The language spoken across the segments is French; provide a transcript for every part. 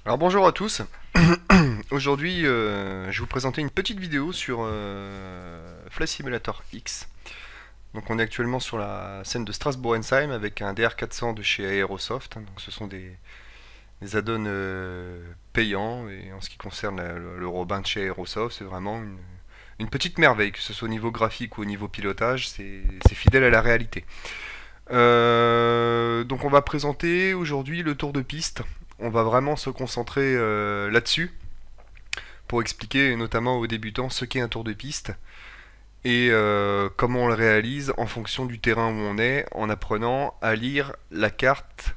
Alors bonjour à tous. Aujourd'hui, je vais vous présenter une petite vidéo sur Flight Simulator X. Donc on est actuellement sur la scène de Strasbourg-Ensheim avec un DR400 de chez Aerosoft. Donc ce sont des add-ons payants, et en ce qui concerne le Robin de chez Aerosoft, c'est vraiment une petite merveille, que ce soit au niveau graphique ou au niveau pilotage, c'est fidèle à la réalité. Donc on va présenter aujourd'hui le tour de piste. On va vraiment se concentrer là-dessus pour expliquer notamment aux débutants ce qu'est un tour de piste et comment on le réalise en fonction du terrain où on est, en apprenant à lire la carte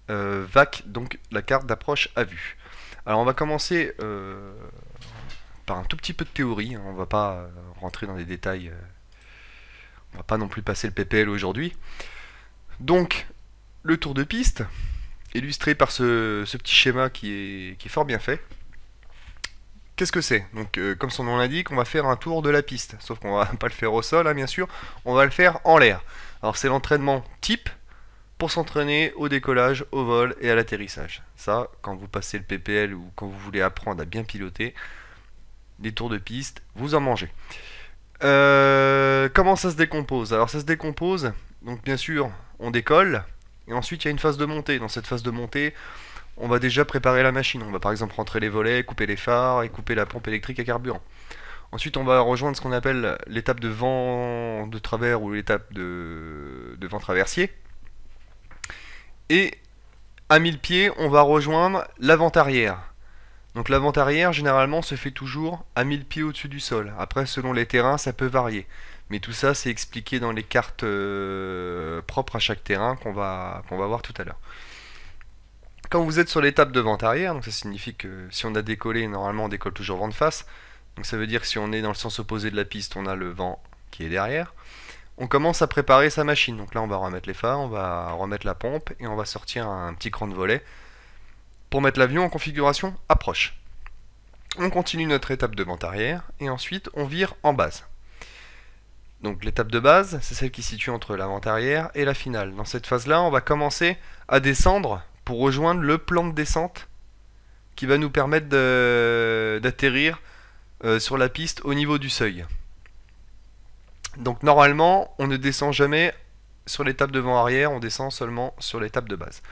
VAC, donc la carte d'approche à vue. Alors on va commencer par un tout petit peu de théorie, hein. On va pas rentrer dans des détails, on va pas non plus passer le PPL aujourd'hui. Donc le tour de piste, illustré par ce petit schéma qui est fort bien fait. Qu'est-ce que c'est? Donc, comme son nom l'indique, on va faire un tour de la piste. Sauf qu'on va pas le faire au sol, hein, bien sûr. On va le faire en l'air. Alors, c'est l'entraînement type pour s'entraîner au décollage, au vol et à l'atterrissage. Ça, quand vous passez le PPL ou quand vous voulez apprendre à bien piloter, des tours de piste, vous en mangez. Comment ça se décompose? Alors, ça se décompose, donc bien sûr, on décolle. Et ensuite, il y a une phase de montée. Dans cette phase de montée, on va déjà préparer la machine. On va par exemple rentrer les volets, couper les phares et couper la pompe électrique à carburant. Ensuite, on va rejoindre ce qu'on appelle l'étape de vent de travers ou l'étape de vent traversier. Et à 1000 pieds, on va rejoindre l'avant-arrière. Donc l'avant-arrière, généralement, se fait toujours à 1000 pieds au-dessus du sol. Après, selon les terrains, ça peut varier. Mais tout ça, c'est expliqué dans les cartes propres à chaque terrain qu'on va voir tout à l'heure. Quand vous êtes sur l'étape de vent arrière, donc ça signifie que si on a décollé, normalement on décolle toujours vent de face. Donc ça veut dire que si on est dans le sens opposé de la piste, on a le vent qui est derrière. On commence à préparer sa machine. Donc là, on va remettre les phares, on va remettre la pompe et on va sortir un petit cran de volet pour mettre l'avion en configuration approche. On continue notre étape de vent arrière et ensuite on vire en base. Donc l'étape de base, c'est celle qui se situe entre l'avant-arrière et la finale. Dans cette phase-là, on va commencer à descendre pour rejoindre le plan de descente qui va nous permettre d'atterrir sur la piste au niveau du seuil. Donc normalement, on ne descend jamais sur l'étape de vent arrière, on descend seulement sur l'étape de base.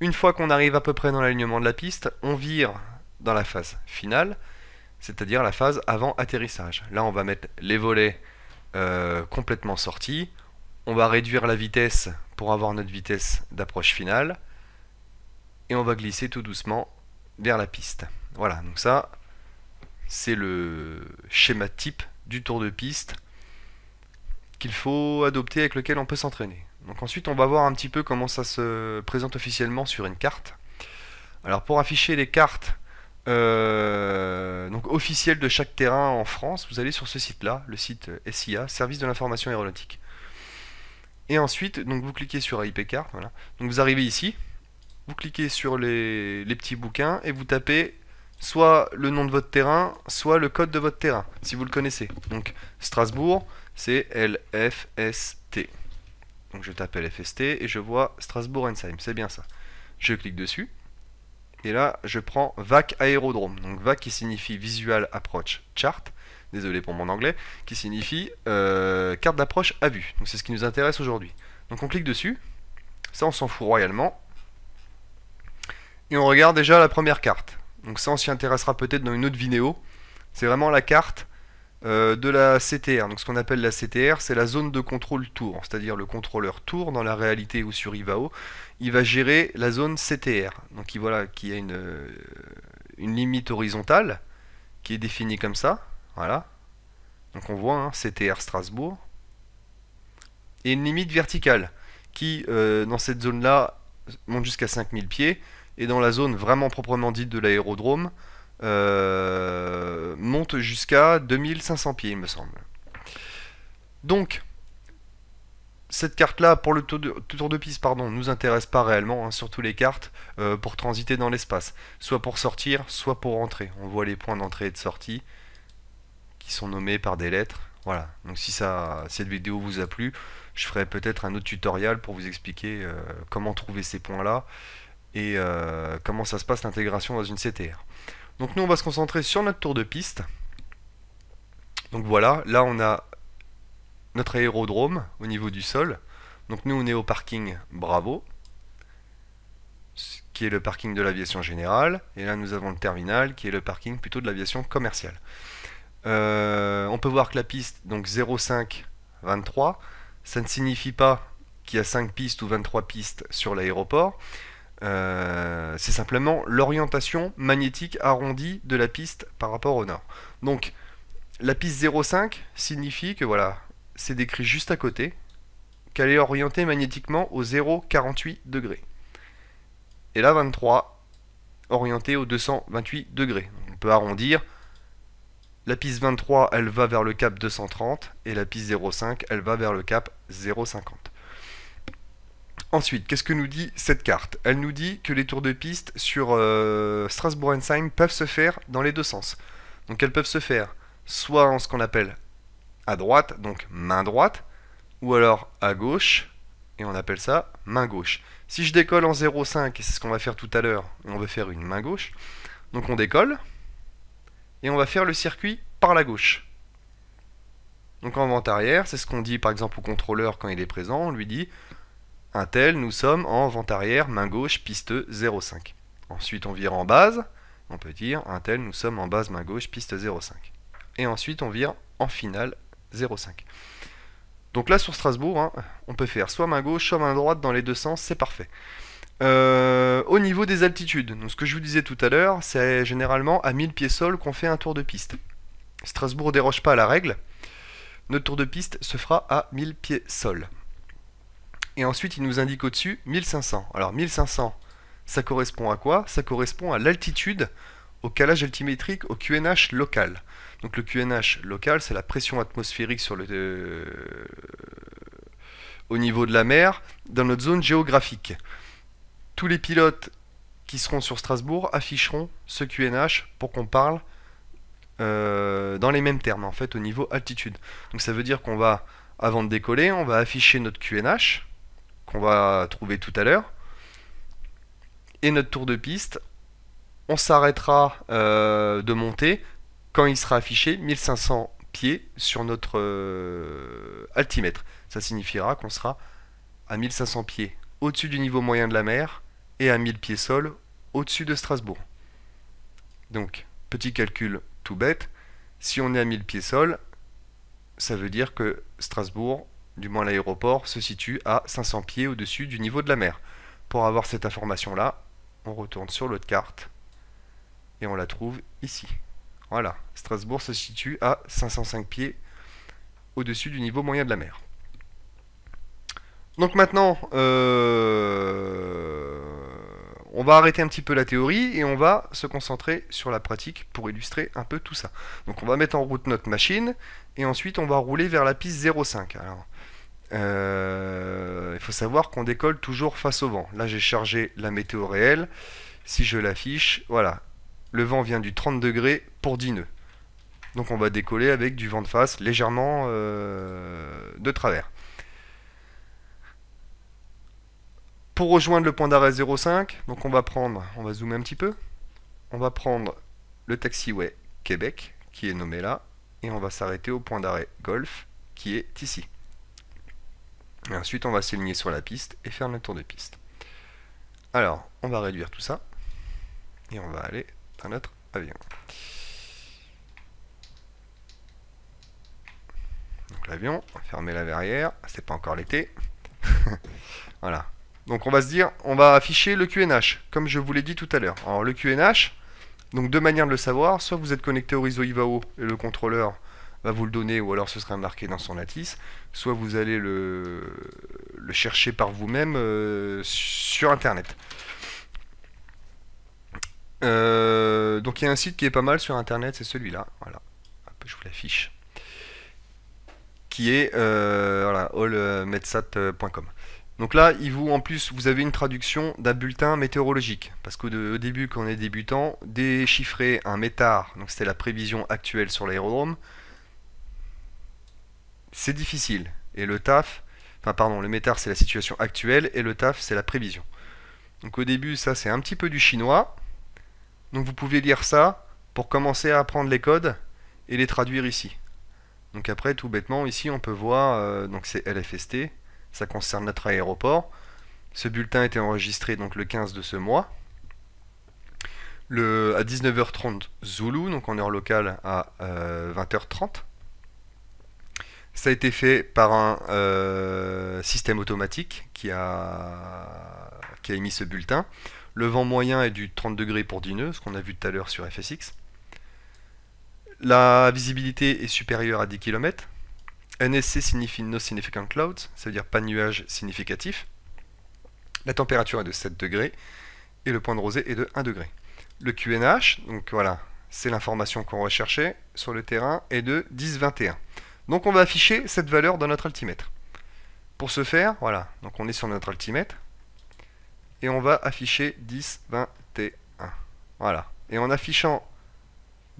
Une fois qu'on arrive à peu près dans l'alignement de la piste, on vire dans la phase finale, c'est-à-dire la phase avant atterrissage. Là, on va mettre les volets complètement sortis, on va réduire la vitesse pour avoir notre vitesse d'approche finale, et on va glisser tout doucement vers la piste. Voilà, donc ça, c'est le schéma type du tour de piste qu'il faut adopter, avec lequel on peut s'entraîner. Donc ensuite, on va voir un petit peu comment ça se présente officiellement sur une carte. Alors pour afficher les cartes donc officielles de chaque terrain en France, vous allez sur ce site-là, le site SIA, Service de l'information aéronautique. Et ensuite, donc vous cliquez sur IP carte, voilà. Donc vous arrivez ici, vous cliquez sur les petits bouquins et vous tapez soit le nom de votre terrain, soit le code de votre terrain, si vous le connaissez. Donc Strasbourg, c'est LFST. Donc je tape LFST et je vois Strasbourg-Ensheim, c'est bien ça. Je clique dessus. Et là, je prends VAC aérodrome. Donc VAC qui signifie Visual Approach Chart. Désolé pour mon anglais. Qui signifie carte d'approche à vue. Donc c'est ce qui nous intéresse aujourd'hui. Donc on clique dessus. Ça, on s'en fout royalement. Et on regarde déjà la première carte. Donc ça, on s'y intéressera peut-être dans une autre vidéo. C'est vraiment la carte de la CTR. Donc ce qu'on appelle la CTR, c'est la zone de contrôle tour. C'est-à-dire le contrôleur tour, dans la réalité ou sur IVAO, il va gérer la zone CTR. Donc voilà, qui a une limite horizontale qui est définie comme ça. Voilà. Donc on voit hein, CTR Strasbourg. Et une limite verticale qui, dans cette zone-là, monte jusqu'à 5000 pieds. Et dans la zone vraiment proprement dite de l'aérodrome, monte jusqu'à 2500 pieds, il me semble. Donc, cette carte-là, pour le tour de piste, pardon, nous intéresse pas réellement, hein, surtout les cartes, pour transiter dans l'espace. Soit pour sortir, soit pour rentrer. On voit les points d'entrée et de sortie qui sont nommés par des lettres. Voilà, donc si cette vidéo vous a plu, je ferai peut-être un autre tutoriel pour vous expliquer comment trouver ces points-là et comment ça se passe l'intégration dans une CTR. Donc nous on va se concentrer sur notre tour de piste. Donc voilà, là on a notre aérodrome au niveau du sol. Donc nous on est au parking Bravo, qui est le parking de l'aviation générale, et là nous avons le terminal qui est le parking plutôt de l'aviation commerciale. On peut voir que la piste, donc 0,5, 23, ça ne signifie pas qu'il y a 5 pistes ou 23 pistes sur l'aéroport. C'est simplement l'orientation magnétique arrondie de la piste par rapport au nord. Donc la piste 0,5 signifie que voilà, c'est décrit juste à côté, qu'elle est orientée magnétiquement au 0,48 degrés. Et la 23, orientée au 228 degrés. On peut arrondir. La piste 23, elle va vers le cap 230, et la piste 0,5, elle va vers le cap 0,50. Ensuite, qu'est-ce que nous dit cette carte? Elle nous dit que les tours de piste sur Strasbourg-Ensheim peuvent se faire dans les deux sens. Donc elles peuvent se faire soit en ce qu'on appelle à droite, donc main droite, ou alors à gauche, et on appelle ça main gauche. Si je décolle en 0,5, et c'est ce qu'on va faire tout à l'heure, on veut faire une main gauche, donc on décolle, et on va faire le circuit par la gauche. Donc en vente arrière, c'est ce qu'on dit par exemple au contrôleur quand il est présent, on lui dit un tel, nous sommes en vente arrière, main gauche, piste 0,5. Ensuite on vire en base, on peut dire un tel, nous sommes en base, main gauche, piste 0,5. Et ensuite on vire en finale 0,5. Donc là sur Strasbourg, hein, on peut faire soit main gauche, soit main droite dans les deux sens, c'est parfait. Au niveau des altitudes, donc ce que je vous disais tout à l'heure, c'est généralement à 1000 pieds sol qu'on fait un tour de piste. Strasbourg ne déroge pas à la règle. Notre tour de piste se fera à 1000 pieds sol. Et ensuite, il nous indique au-dessus 1500. Alors 1500, ça correspond à quoi? Ça correspond à l'altitude, au calage altimétrique, au QNH local. Donc le QNH local, c'est la pression atmosphérique sur au niveau de la mer, dans notre zone géographique. Tous les pilotes qui seront sur Strasbourg afficheront ce QNH pour qu'on parle dans les mêmes termes, en fait, au niveau altitude. Donc ça veut dire qu'on va, avant de décoller, on va afficher notre QNH, qu'on va trouver tout à l'heure, et notre tour de piste, on s'arrêtera de monter quand il sera affiché 1500 pieds sur notre altimètre. Ça signifiera qu'on sera à 1500 pieds au-dessus du niveau moyen de la mer et à 1000 pieds sol au-dessus de Strasbourg. Donc, petit calcul tout bête, si on est à 1000 pieds sol, ça veut dire que Strasbourg, du moins l'aéroport, se situe à 500 pieds au-dessus du niveau de la mer. Pour avoir cette information-là, on retourne sur l'autre carte et on la trouve ici. Voilà, Strasbourg se situe à 505 pieds au-dessus du niveau moyen de la mer. Donc maintenant, on va arrêter un petit peu la théorie et on va se concentrer sur la pratique pour illustrer un peu tout ça. Donc on va mettre en route notre machine et ensuite on va rouler vers la piste 0,5. Alors, il faut savoir qu'on décolle toujours face au vent. Là j'ai chargé la météo réelle. Si je l'affiche, voilà, le vent vient du 30 degrés pour 10 nœuds. Donc on va décoller avec du vent de face légèrement de travers. Pour rejoindre le point d'arrêt 0,5, donc on va zoomer un petit peu, on va prendre le taxiway Québec, qui est nommé là, et on va s'arrêter au point d'arrêt Golf, qui est ici. Et ensuite on va s'aligner sur la piste et faire notre tour de piste. Alors, on va réduire tout ça, et on va aller dans notre avion. Donc l'avion, on va fermer la verrière, c'est pas encore l'été. Voilà. Donc on va se dire, on va afficher le QNH, comme je vous l'ai dit tout à l'heure. Alors le QNH, donc deux manières de le savoir, soit vous êtes connecté au réseau IVAO et le contrôleur va vous le donner, ou alors ce sera marqué dans son lattice, soit vous allez le chercher par vous-même sur Internet. Donc il y a un site qui est pas mal sur Internet, c'est celui-là, voilà, hop, je vous l'affiche, qui est voilà, allmetsat.com. Donc là, en plus, vous avez une traduction d'un bulletin météorologique. Parce qu'au début, quand on est débutant, déchiffrer un métard, donc c'était la prévision actuelle sur l'aérodrome, c'est difficile. Et le TAF, enfin pardon, le métard c'est la situation actuelle et le TAF c'est la prévision. Donc au début, ça c'est un petit peu du chinois. Donc vous pouvez lire ça pour commencer à apprendre les codes et les traduire ici. Donc après, tout bêtement, ici on peut voir, donc c'est LFST, ça concerne notre aéroport. Ce bulletin a été enregistré donc le 15 de ce mois. À 19h30 Zulu, donc en heure locale à 20h30. Ça a été fait par un système automatique qui a émis ce bulletin. Le vent moyen est du 30 degrés pour 10 nœuds, ce qu'on a vu tout à l'heure sur FSX. La visibilité est supérieure à 10 km. NSC signifie No Significant Clouds, ça veut dire pas de nuages significatifs. La température est de 7 degrés et le point de rosée est de 1 degré. Le QNH, donc voilà, c'est l'information qu'on recherchait sur le terrain, est de 10,21. Donc on va afficher cette valeur dans notre altimètre. Pour ce faire, voilà, donc on est sur notre altimètre et on va afficher 10,21. Voilà. Et en affichant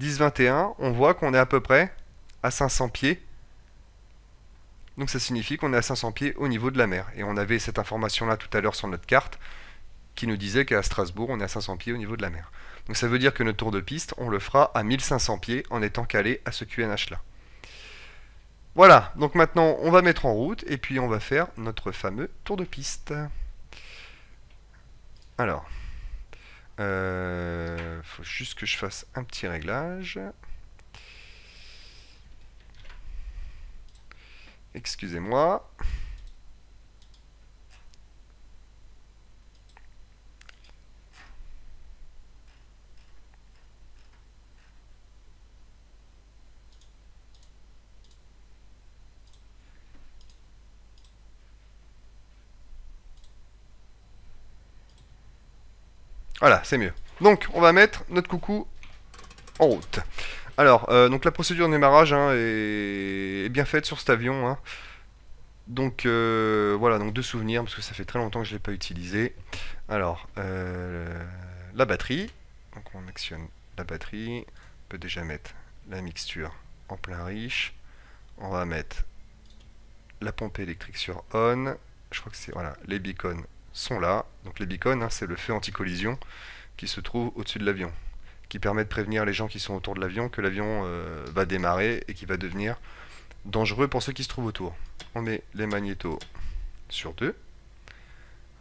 10,21, on voit qu'on est à peu près à 500 pieds. Donc ça signifie qu'on est à 500 pieds au niveau de la mer. Et on avait cette information-là tout à l'heure sur notre carte qui nous disait qu'à Strasbourg, on est à 500 pieds au niveau de la mer. Donc ça veut dire que notre tour de piste, on le fera à 1500 pieds en étant calé à ce QNH-là. Voilà, donc maintenant on va mettre en route et puis on va faire notre fameux tour de piste. Alors, faut juste que je fasse un petit réglage. Excusez-moi. Voilà, c'est mieux. Donc, on va mettre notre coucou en route. Alors, donc la procédure de démarrage hein, est bien faite sur cet avion. Hein. Donc, voilà, donc deux souvenirs, parce que ça fait très longtemps que je ne l'ai pas utilisé. Alors, la batterie. Donc, on actionne la batterie. On peut déjà mettre la mixture en plein riche. On va mettre la pompe électrique sur on. Je crois que c'est, voilà, les beacons sont là. Donc les beacons, hein, c'est le feu anti-collision qui se trouve au-dessus de l'avion, qui permet de prévenir les gens qui sont autour de l'avion que l'avion va démarrer et qui va devenir dangereux pour ceux qui se trouvent autour. On met les magnétos sur 2.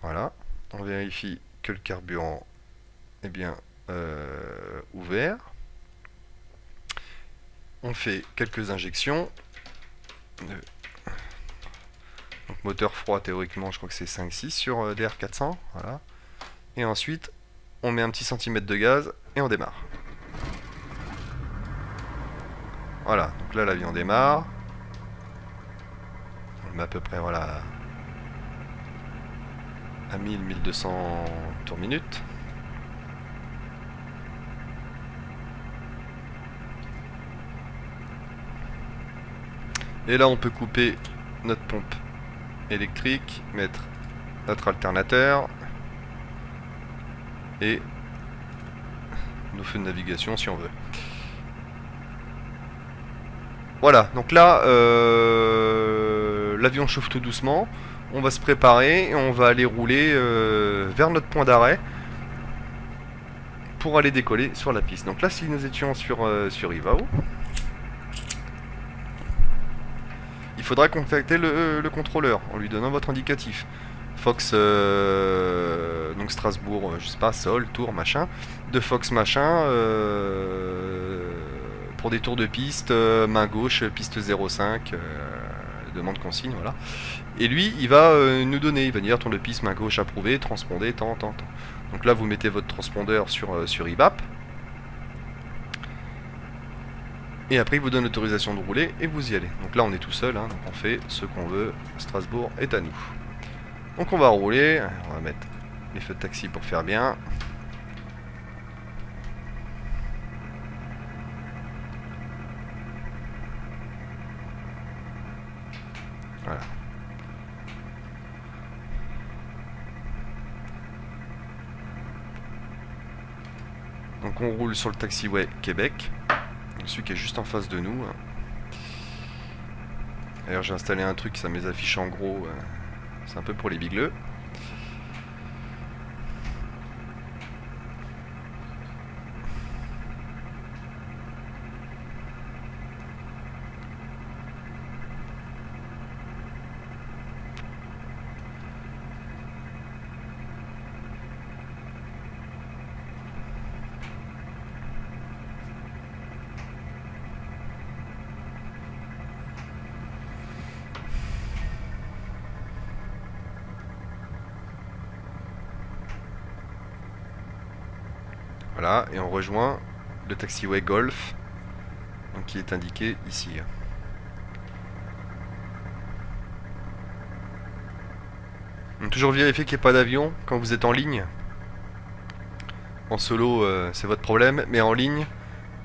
Voilà. On vérifie que le carburant est bien ouvert. On fait quelques injections. Donc moteur froid, théoriquement, je crois que c'est 5-6 sur DR400. Voilà. Et ensuite, on met un petit centimètre de gaz et on démarre. Voilà, donc là l'avion démarre. On le met à peu près voilà, à 1000-1200 tours minute. Et là on peut couper notre pompe électrique, mettre notre alternateur et nos feux de navigation si on veut. Voilà, donc là l'avion chauffe tout doucement, on va se préparer et on va aller rouler vers notre point d'arrêt pour aller décoller sur la piste. Donc là si nous étions sur Ivao, il faudra contacter le contrôleur en lui donnant votre indicatif. Fox, donc Strasbourg, je sais pas, Sol, Tours, machin. De Fox, machin, pour des tours de piste, main gauche, piste 05, demande consigne, voilà. Et lui, il va nous donner, il va dire tour de piste, main gauche approuvé, transpondé, tant. Donc là, vous mettez votre transpondeur sur IBAP. Et après, il vous donne l'autorisation de rouler et vous y allez. Donc là, on est tout seul, hein, donc on fait ce qu'on veut. Strasbourg est à nous. Donc on va rouler. On va mettre les feux de taxi pour faire bien. Voilà. Donc on roule sur le taxiway Québec. Celui qui est juste en face de nous. D'ailleurs j'ai installé un truc, ça me les affiche en gros. C'est un peu pour les bigleux. Voilà, et on rejoint le taxiway Golf, donc qui est indiqué ici. Donc, toujours vérifier qu'il n'y ait pas d'avion quand vous êtes en ligne. En solo, c'est votre problème, mais en ligne,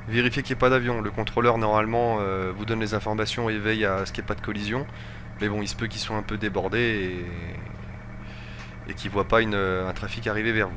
vérifiez qu'il n'y ait pas d'avion. Le contrôleur, normalement, vous donne les informations et veille à ce qu'il n'y ait pas de collision. Mais bon, il se peut qu'ils soient un peu débordés et qu'ils ne voient pas un trafic arriver vers vous.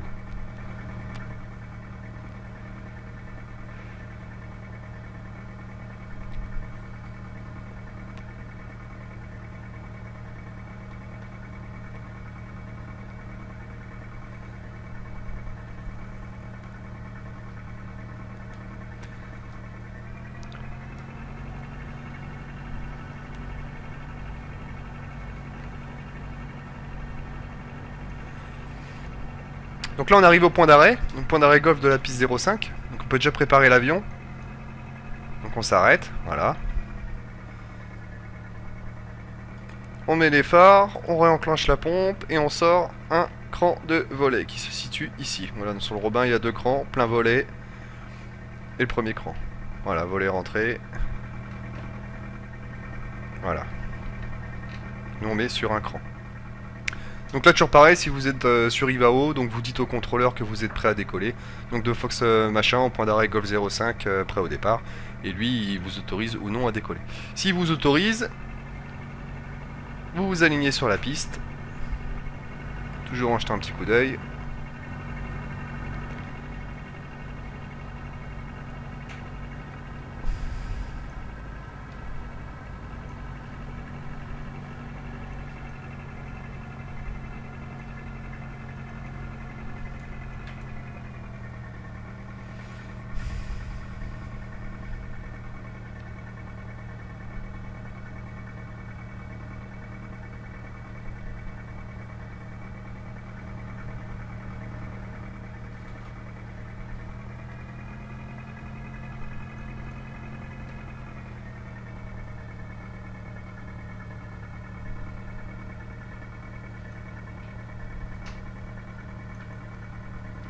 Donc là on arrive au point d'arrêt, donc point d'arrêt golf de la piste 05. Donc on peut déjà préparer l'avion. Donc on s'arrête, voilà. On met les phares, on réenclenche la pompe et on sort un cran de volet qui se situe ici. Voilà, sur le Robin il y a deux crans, plein volet et le premier cran. Voilà, volet rentré. Voilà. Nous on met sur un cran. Donc là toujours pareil, si vous êtes sur Ivao, donc vous dites au contrôleur que vous êtes prêt à décoller. Donc de Fox machin au point d'arrêt Golf 05 prêt au départ. Et lui il vous autorise ou non à décoller. S'il vous autorise, vous vous alignez sur la piste. Toujours en jetant un petit coup d'œil.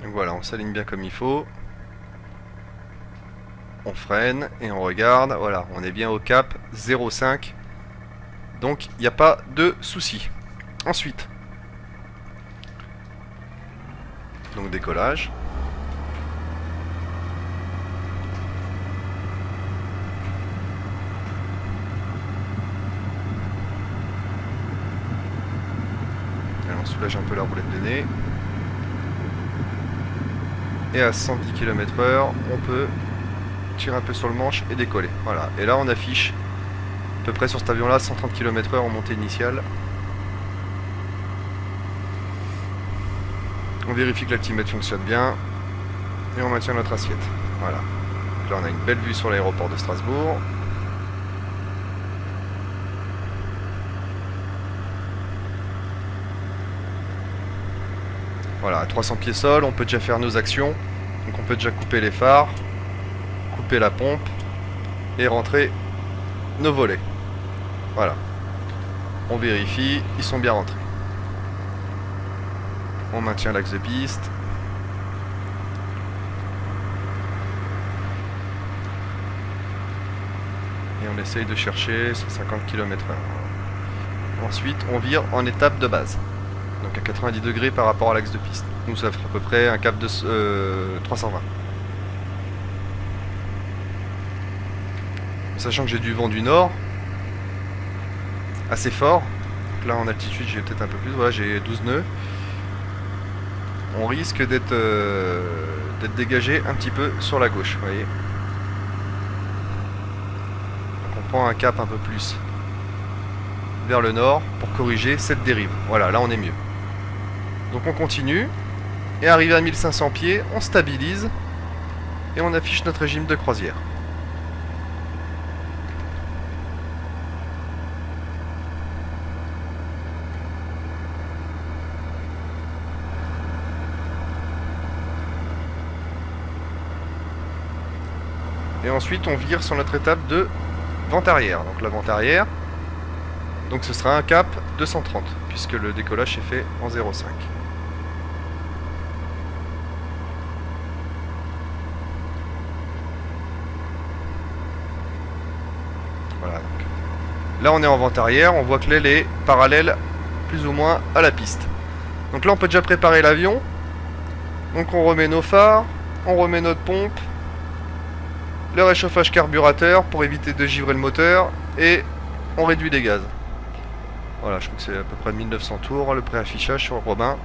Donc voilà, on s'aligne bien comme il faut. On freine et on regarde. Voilà, on est bien au cap 0,5. Donc il n'y a pas de souci. Ensuite, donc décollage. Alors, on soulage un peu la roulette de nez. Et à 110 km/h, on peut tirer un peu sur le manche et décoller. Voilà. Et là, on affiche à peu près sur cet avion-là 130 km/h en montée initiale. On vérifie que l'altimètre fonctionne bien et on maintient notre assiette. Voilà. Donc là, on a une belle vue sur l'aéroport de Strasbourg. Voilà, à 300 pieds sol, on peut déjà faire nos actions. Donc on peut déjà couper les phares, couper la pompe et rentrer nos volets. Voilà. On vérifie, ils sont bien rentrés. On maintient l'axe de piste. Et on essaye de chercher 150 km/h. Ensuite, on vire en étape de base. Donc à 90 degrés par rapport à l'axe de piste. Nous ça fera à peu près un cap de 320. Sachant que j'ai du vent du nord assez fort. Donc là en altitude j'ai peut-être un peu plus. Voilà, j'ai 12 nœuds. On risque d'être dégagé un petit peu sur la gauche, vous voyez. Donc on prend un cap un peu plus vers le nord pour corriger cette dérive. Voilà, là on est mieux. Donc on continue, et arrivé à 1500 pieds, on stabilise, et on affiche notre régime de croisière. Et ensuite on vire sur notre étape de vente arrière. Donc la vente arrière, donc ce sera un cap 230, puisque le décollage est fait en 0,5. Là on est en vente arrière, on voit que l'aile est parallèle plus ou moins à la piste. Donc là on peut déjà préparer l'avion. Donc on remet nos phares, on remet notre pompe, le réchauffage carburateur pour éviter de givrer le moteur et on réduit les gaz. Voilà, je crois que c'est à peu près 1900 tours le préaffichage sur Robin.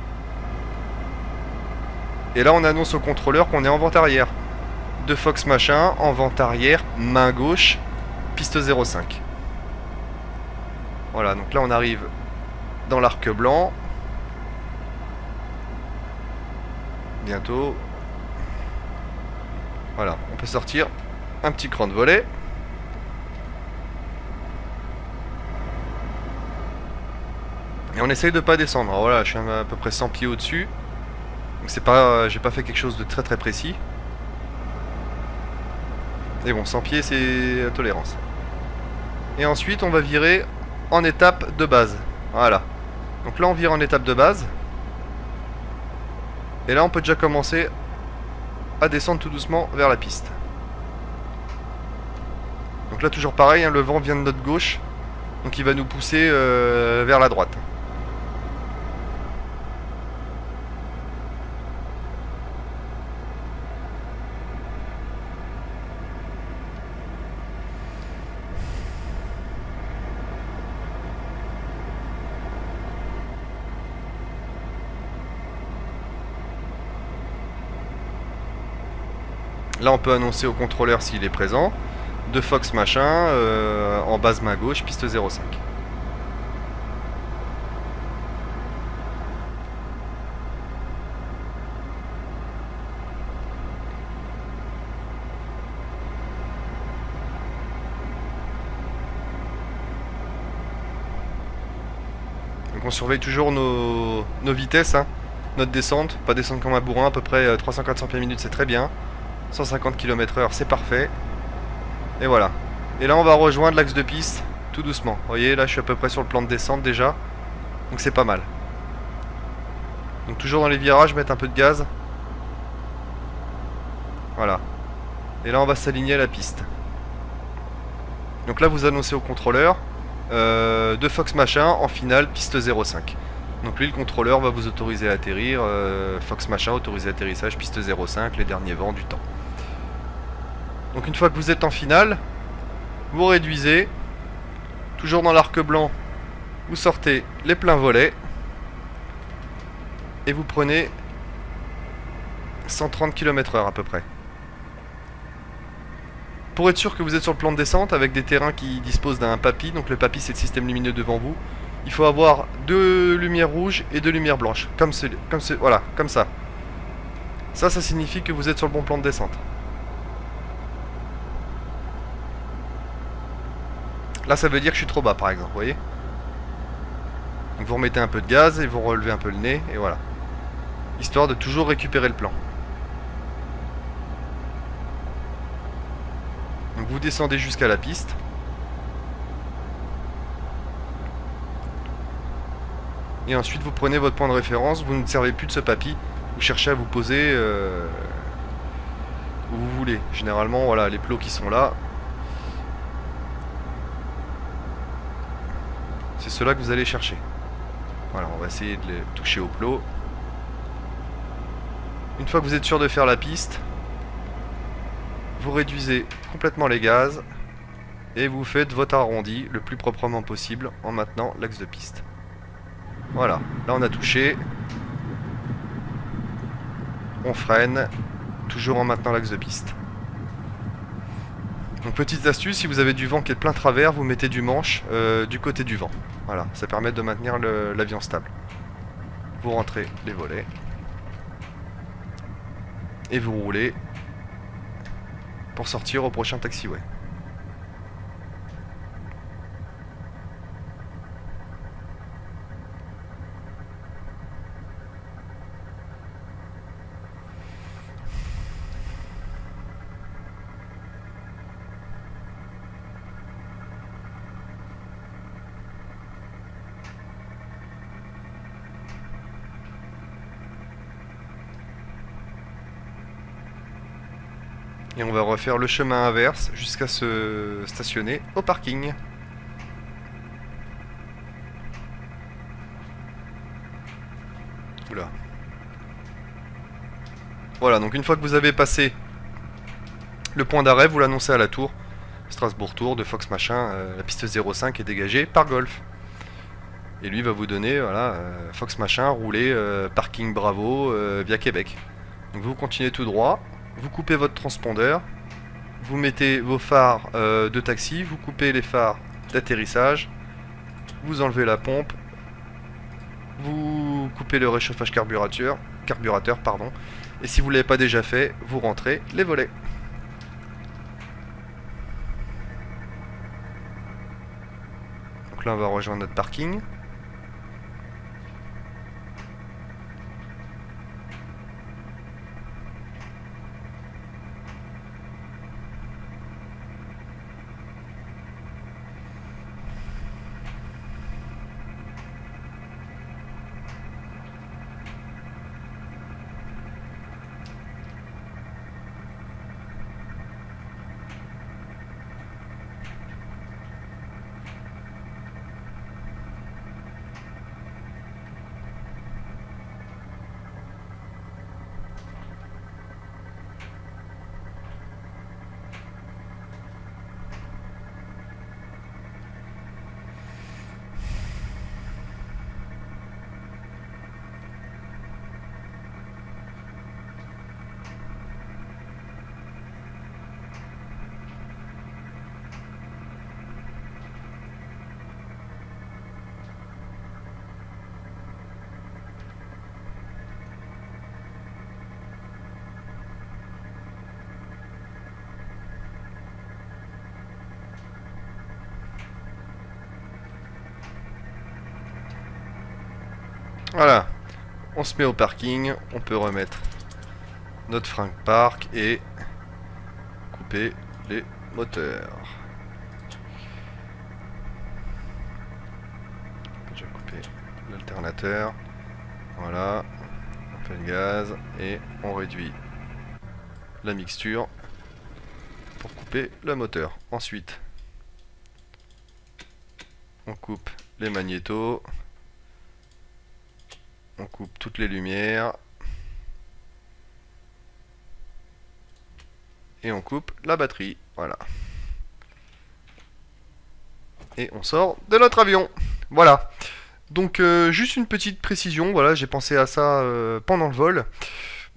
Et là on annonce au contrôleur qu'on est en vente arrière. De Fox machin, en vente arrière, main gauche, piste 05. Voilà, donc là on arrive dans l'arc blanc. Bientôt. Voilà, on peut sortir un petit cran de volet. Et on essaye de pas descendre. Alors voilà, je suis à peu près 100 pieds au-dessus. Donc c'est pas, j'ai pas fait quelque chose de très très précis. Et bon, 100 pieds c'est la tolérance. Et ensuite on va virer en étape de base. Voilà. Donc là on vire en étape de base. Et là on peut déjà commencer à descendre tout doucement vers la piste. Donc là toujours pareil, hein, le vent vient de notre gauche. Donc il va nous pousser vers la droite. Là on peut annoncer au contrôleur s'il est présent. De Fox machin, en base main gauche, piste 05. Donc on surveille toujours nos vitesses, hein. Notre descente, pas descendre comme un bourrin, à peu près 300-400 pieds minute, c'est très bien. 150 km/h, c'est parfait. Et voilà. Et là on va rejoindre l'axe de piste tout doucement. Vous voyez, là je suis à peu près sur le plan de descente déjà. Donc c'est pas mal. Donc toujours dans les virages, mettre un peu de gaz. Voilà. Et là on va s'aligner à la piste. Donc là vous annoncez au contrôleur de Fox machin en finale piste 05. Donc lui le contrôleur va vous autoriser à atterrir. Fox machin autorisé atterrissage piste 05, les derniers vents du temps. Donc une fois que vous êtes en finale, vous réduisez, toujours dans l'arc blanc, vous sortez les pleins volets et vous prenez 130 km/h à peu près. Pour être sûr que vous êtes sur le plan de descente avec des terrains qui disposent d'un PAPI, donc le PAPI c'est le système lumineux devant vous, il faut avoir 2 lumières rouges et 2 lumières blanches, voilà, comme ça. Ça signifie que vous êtes sur le bon plan de descente. Là ça veut dire que je suis trop bas par exemple, vous voyez. Donc vous remettez un peu de gaz et vous relevez un peu le nez et voilà. Histoire de toujours récupérer le plan. Donc vous descendez jusqu'à la piste. Et ensuite vous prenez votre point de référence, vous ne servez plus de ce papy, vous cherchez à vous poser où vous voulez. Généralement voilà les plots qui sont là. C'est cela que vous allez chercher. Voilà, on va essayer de les toucher au plot. Une fois que vous êtes sûr de faire la piste, vous réduisez complètement les gaz et vous faites votre arrondi le plus proprement possible en maintenant l'axe de piste. Voilà, là on a touché. On freine, toujours en maintenant l'axe de piste. Donc petite astuce, si vous avez du vent qui est de plein travers, vous mettez du manche du côté du vent. Voilà, ça permet de maintenir l'avion stable. Vous rentrez les volets. Et vous roulez pour sortir au prochain taxiway. Et on va refaire le chemin inverse jusqu'à se stationner au parking. Voilà, donc une fois que vous avez passé le point d'arrêt, vous l'annoncez à la tour. Strasbourg Tour de Fox machin, la piste 05 est dégagée par Golf. Et lui va vous donner, voilà, Fox machin, roulé, parking Bravo, via Québec. Donc vous continuez tout droit, vous coupez votre transpondeur, vous mettez vos phares de taxi, vous coupez les phares d'atterrissage, vous enlevez la pompe, vous coupez le réchauffage carburateur, pardon, et si vous ne l'avez pas déjà fait, vous rentrez les volets. Donc là on va rejoindre notre parking. Voilà, on se met au parking, on peut remettre notre frein park et couper les moteurs. On peut déjà couper l'alternateur. Voilà, on fait le gaz et on réduit la mixture pour couper le moteur. Ensuite, on coupe les magnétos. On coupe toutes les lumières. Et on coupe la batterie. Voilà. Et on sort de notre avion. Voilà. Donc juste une petite précision. Voilà, j'ai pensé à ça pendant le vol.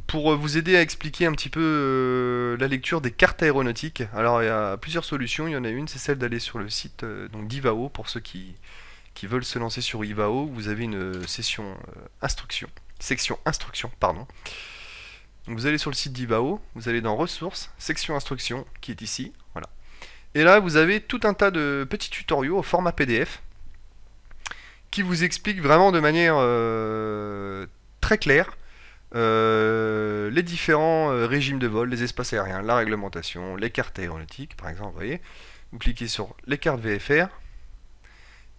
Pour vous aider à expliquer un petit peu la lecture des cartes aéronautiques. Alors il y a plusieurs solutions. Il y en a une, c'est celle d'aller sur le site donc d'Ivao pour ceux qui veulent se lancer sur Ivao. Vous avez une section instruction, pardon. Donc vous allez sur le site d'Ivao, vous allez dans ressources, section instruction qui est ici, voilà. Et là vous avez tout un tas de petits tutoriaux au format PDF qui vous expliquent vraiment de manière très claire les différents régimes de vol, les espaces aériens, la réglementation, les cartes aéronautiques par exemple, vous voyez. Vous cliquez sur les cartes VFR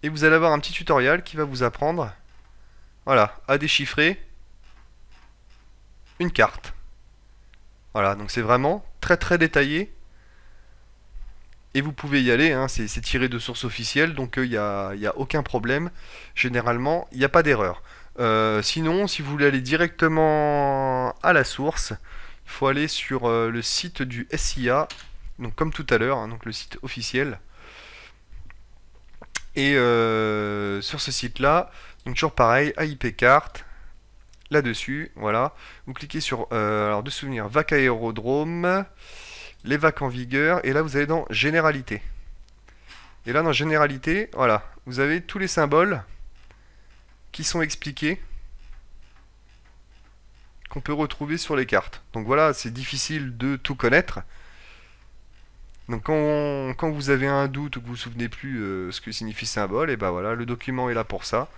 et vous allez avoir un petit tutoriel qui va vous apprendre, voilà, à déchiffrer une carte. Voilà, donc c'est vraiment très très détaillé. Et vous pouvez y aller, hein, c'est tiré de sources officielles, donc il n'y a aucun problème. Généralement, il n'y a pas d'erreur. Sinon, si vous voulez aller directement à la source, il faut aller sur le site du SIA, donc comme tout à l'heure, hein, donc le site officiel. Et sur ce site-là, donc toujours pareil, AIP carte, là-dessus, voilà. Vous cliquez sur, alors de souvenir, VAC aérodrome, les VAC en vigueur, et là vous allez dans Généralité. Et là dans Généralité, voilà, vous avez tous les symboles qui sont expliqués, qu'on peut retrouver sur les cartes. Donc voilà, c'est difficile de tout connaître. Donc quand vous avez un doute ou que vous ne vous souvenez plus ce que signifie symbole, et ben voilà, le document est là pour ça.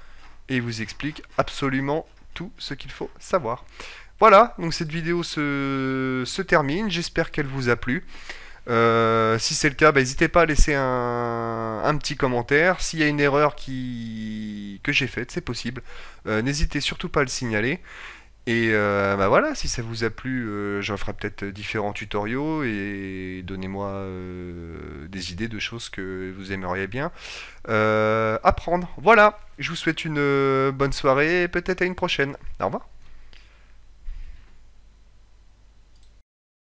Et il vous explique absolument tout ce qu'il faut savoir. Voilà, donc cette vidéo se termine, j'espère qu'elle vous a plu. Si c'est le cas, n'hésitez pas à laisser un petit commentaire. S'il y a une erreur que j'ai faite, c'est possible. N'hésitez surtout pas à le signaler. Et voilà, si ça vous a plu, j'en ferai peut-être différents tutoriaux et donnez-moi des idées de choses que vous aimeriez bien apprendre. Voilà, je vous souhaite une bonne soirée et peut-être à une prochaine. Au revoir.